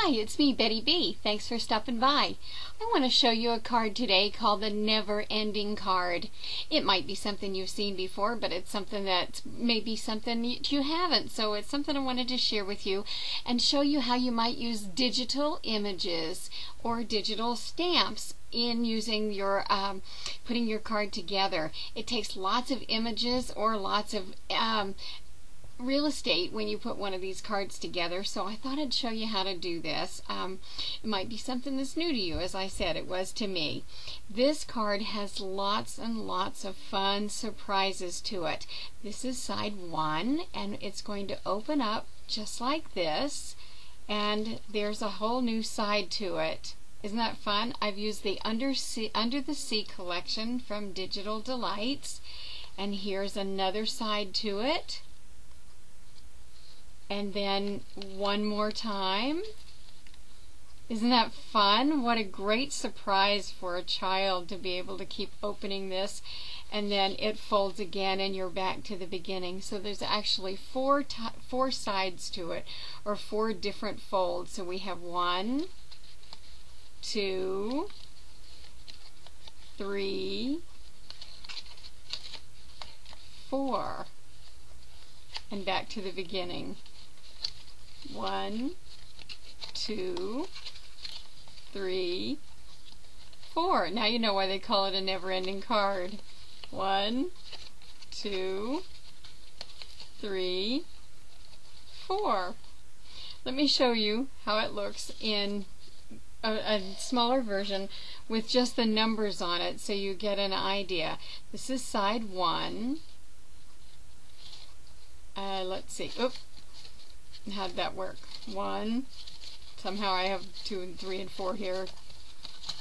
Hi, it's me, Betty B. Thanks for stopping by. I want to show you a card today called the Never-Ending Card. It might be something you've seen before, but it's something that maybe something you haven't. So it's something I wanted to share with you and show you how you might use digital images or digital stamps in using your putting your card together. It takes lots of images or lots of real estate when you put one of these cards together, so I thought I'd show you how to do this. It might be something that's new to you, as I said it was to me. This card has lots and lots of fun surprises to it. This is side one, and it's going to open up just like this, and there's a whole new side to it. Isn't that fun? I've used the Under the Sea collection from Digital Delights, and here's another side to it. And then one more time. Isn't that fun? What a great surprise for a child to be able to keep opening this, and then it folds again and you're back to the beginning. So there's actually four sides to it, or four different folds. So we have 1, 2, 3, 4, and back to the beginning. 1, 2, 3, 4. Now you know why they call it a never-ending card. 1, 2, 3, 4. Let me show you how it looks in a smaller version with just the numbers on it so you get an idea. This is side 1. Let's see. Oops. How'd that work? 1. Somehow I have 2 and 3 and 4 here.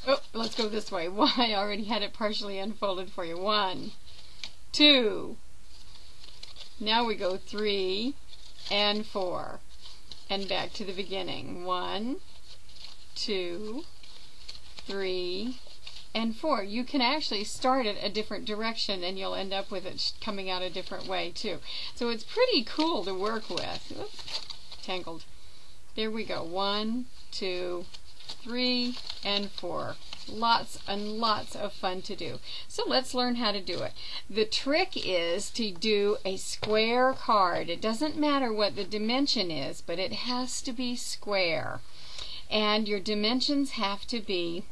Oh, let's go this way. I already had it partially unfolded for you. 1, 2. Now we go 3 and 4. And back to the beginning. 1, 2, 3, and 4. You can actually start it a different direction and you'll end up with it coming out a different way too. So it's pretty cool to work with. Oops, tangled. There we go. 1, 2, 3, and 4. Lots and lots of fun to do. So let's learn how to do it. The trick is to do a square card. It doesn't matter what the dimension is, but it has to be square. And your dimensions have to be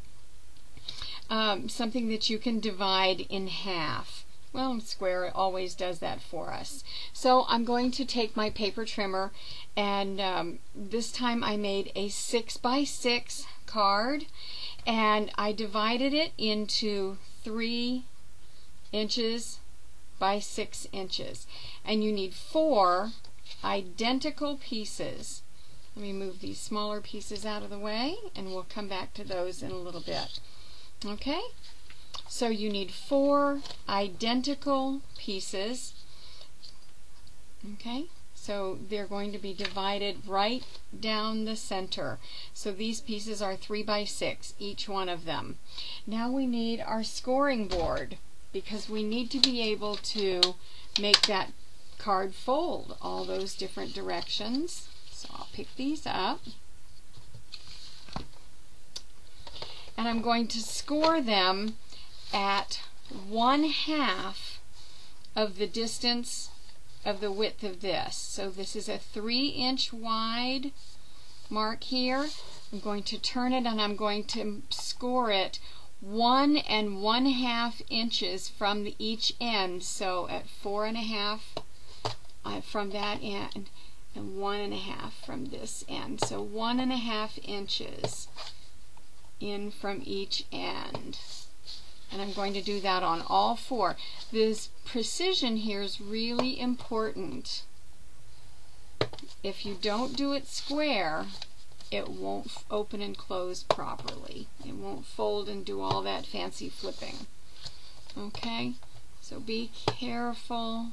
something that you can divide in half. Well, square always does that for us. So I'm going to take my paper trimmer, and this time I made a 6x6 card, and I divided it into 3 inches by 6 inches. And you need 4 identical pieces. Let me move these smaller pieces out of the way, and we'll come back to those in a little bit. Okay, so you need 4 identical pieces. Okay, so they're going to be divided right down the center. So these pieces are 3x6, each one of them. Now we need our scoring board, because we need to be able to make that card fold all those different directions. So I'll pick these up. And I'm going to score them at 1/2 of the distance of the width of this. So this is a 3-inch wide mark here. I'm going to turn it and I'm going to score it 1 1/2 inches from each end. So at 4.5 from that end, and 1.5 from this end. So 1.5 inches in from each end. And I'm going to do that on all 4. This precision here is really important. If you don't do it square, it won't open and close properly. It won't fold and do all that fancy flipping. Okay? So be careful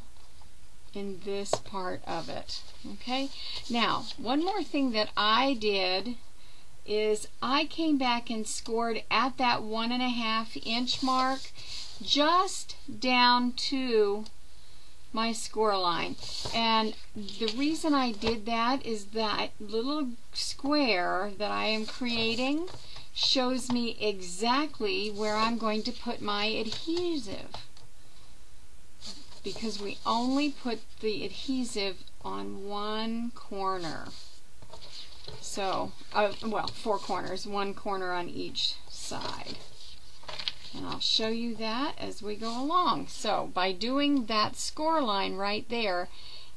in this part of it. Okay? Now, one more thing that I did is I came back and scored at that 1.5 inch mark just down to my score line. And the reason I did that is that little square that I am creating shows me exactly where I'm going to put my adhesive, because we only put the adhesive on one corner. So, well, 4 corners, 1 corner on each side. And I'll show you that as we go along. So by doing that score line right there,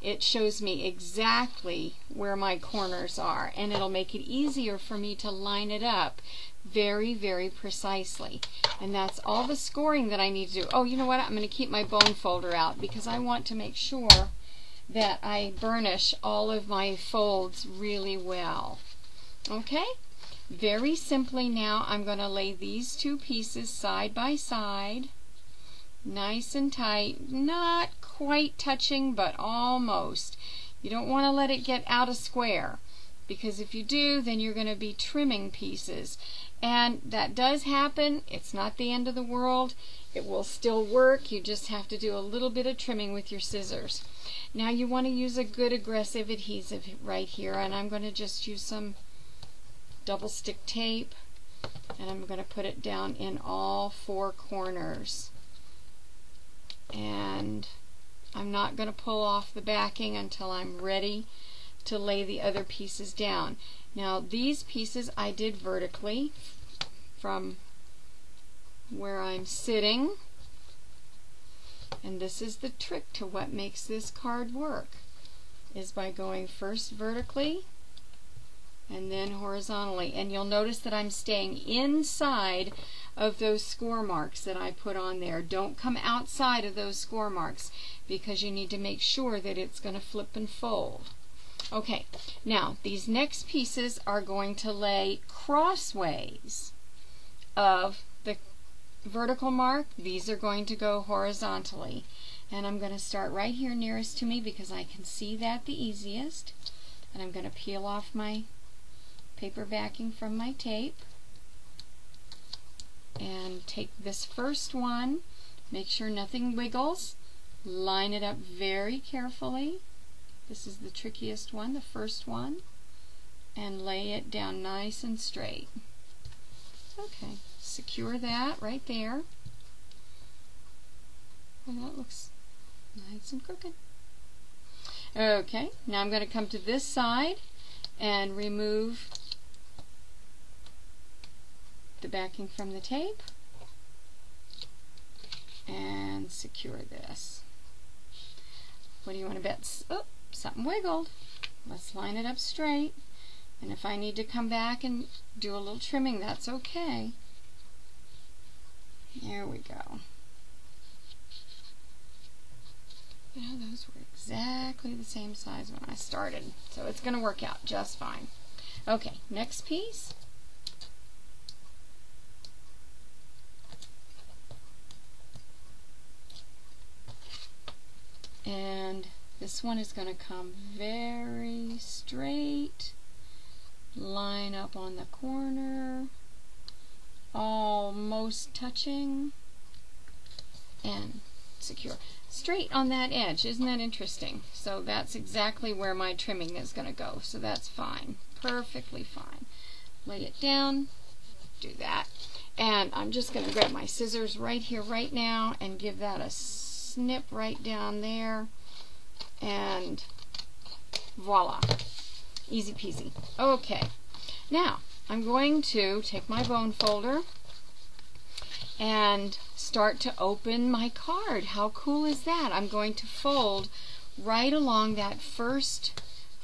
it shows me exactly where my corners are, and it'll make it easier for me to line it up very, very precisely. And that's all the scoring that I need to do. Oh, you know what? I'm going to keep my bone folder out because I want to make sure that I burnish all of my folds really well. Okay? Very simply now, I'm going to lay these 2 pieces side by side, nice and tight, not quite touching, but almost. You don't want to let it get out of square, because if you do, then you're going to be trimming pieces. And that does happen. It's not the end of the world. It will still work. You just have to do a little bit of trimming with your scissors. Now you want to use a good aggressive adhesive right here, and I'm going to just use some double stick tape, and I'm going to put it down in all 4 corners. And I'm not going to pull off the backing until I'm ready to lay the other pieces down. Now these pieces I did vertically from where I'm sitting, and this is the trick to what makes this card work, is by going first vertically and then horizontally. And you'll notice that I'm staying inside of those score marks that I put on there. Don't come outside of those score marks, because you need to make sure that it's going to flip and fold. Okay, now these next pieces are going to lay crossways of the vertical mark. These are going to go horizontally. And I'm going to start right here nearest to me because I can see that the easiest. And I'm going to peel off my paper backing from my tape and take this first one, make sure nothing wiggles, line it up very carefully. This is the trickiest one, the first one, and lay it down nice and straight. Okay, secure that right there. And that looks nice and crooked. Okay, now I'm going to come to this side and remove the backing from the tape and secure this. What do you want to bet? Oh, something wiggled. Let's line it up straight. And if I need to come back and do a little trimming, that's okay. There we go. You know, those were exactly the same size when I started, so it's going to work out just fine. Okay, next piece. And this one is going to come very straight, line up on the corner, almost touching, and secure. Straight on that edge. Isn't that interesting? So that's exactly where my trimming is going to go. So that's fine. Perfectly fine. Lay it down. Do that. And I'm just going to grab my scissors right here, right now, and give that a snip right down there. And voila. Easy peasy. Okay. Now, I'm going to take my bone folder and start to open my card. How cool is that? I'm going to fold right along that first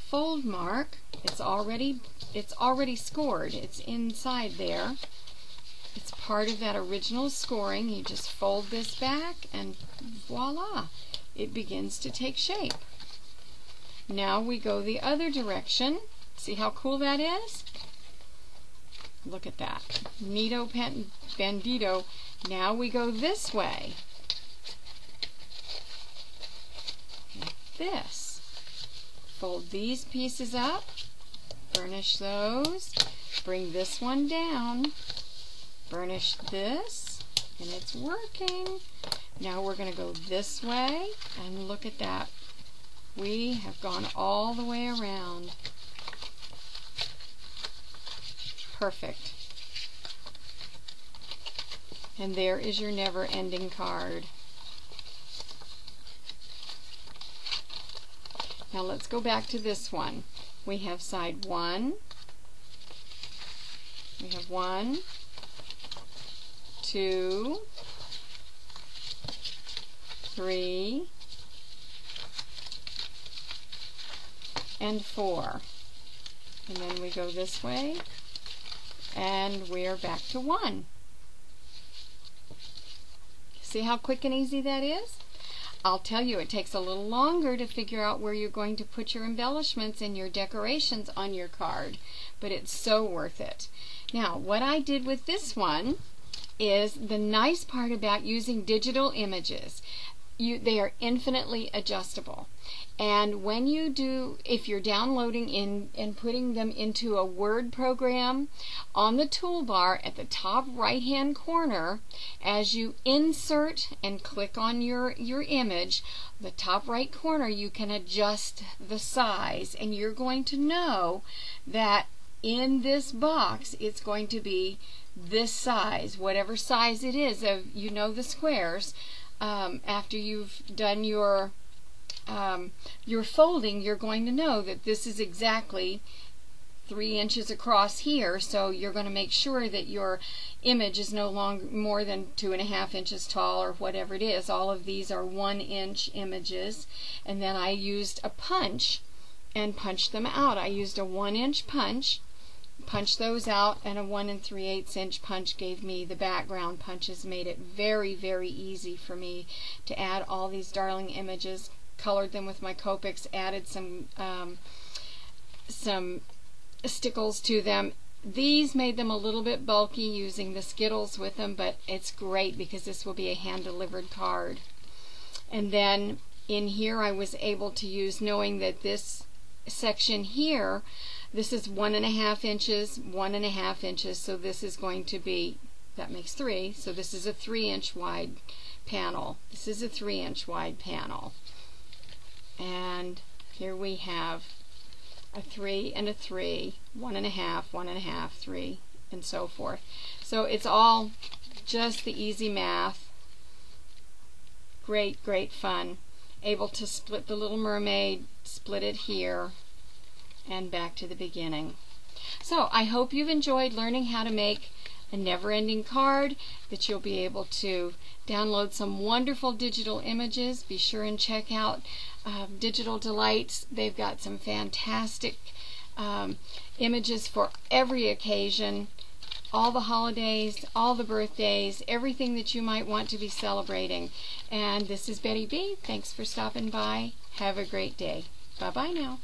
fold mark. It's already scored. It's inside there. It's part of that original scoring. You just fold this back and voila, it begins to take shape. Now we go the other direction. See how cool that is? Look at that. Neato bandito. Now we go this way. Like this. Fold these pieces up. Burnish those. Bring this one down. Burnish this. And it's working. Now we're going to go this way, and look at that. We have gone all the way around. Perfect. And there is your never-ending card. Now let's go back to this one. We have side 1. We have 1, 2, 3, and 4. And then we go this way, and we're back to 1. See how quick and easy that is? I'll tell you, it takes a little longer to figure out where you're going to put your embellishments and your decorations on your card, but it's so worth it. Now, what I did with this one is the nice part about using digital images. They are infinitely adjustable. And when you do, if you're downloading in and putting them into a Word program, on the toolbar at the top right hand corner, as you insert and click on your image, the top right corner, you can adjust the size, and you're going to know that in this box it's going to be this size, whatever size it is of, you know, the squares. After you've done your folding, you're going to know that this is exactly 3 inches across here, so you're going to make sure that your image is no longer more than 2.5 inches tall, or whatever it is. All of these are 1-inch images, and then I used a punch and punched them out. I used a 1-inch punch, punched those out, and a 1 3/8 inch punch gave me the background punches. Made it very, very easy for me to add all these darling images. Colored them with my Copics, added some stickles to them. These made them a little bit bulky using the Skittles with them, but it's great because this will be a hand-delivered card. And then in here I was able to use, knowing that this section here, this is 1.5 inches, 1.5 inches, so this is going to be, that makes 3, so this is a 3-inch wide panel. This is a 3-inch wide panel. And here we have a 3 and a 3, 1.5, 1.5, 3, and so forth. So it's all just the easy math. Great, great fun. Able to split the Little Mermaid, split it here, and back to the beginning. So I hope you've enjoyed learning how to make a never-ending card, that you'll be able to download some wonderful digital images. Be sure and check out Digital Delights. They've got some fantastic images for every occasion, all the holidays, all the birthdays, everything that you might want to be celebrating. And this is Betty B. Thanks for stopping by. Have a great day. Bye-bye now.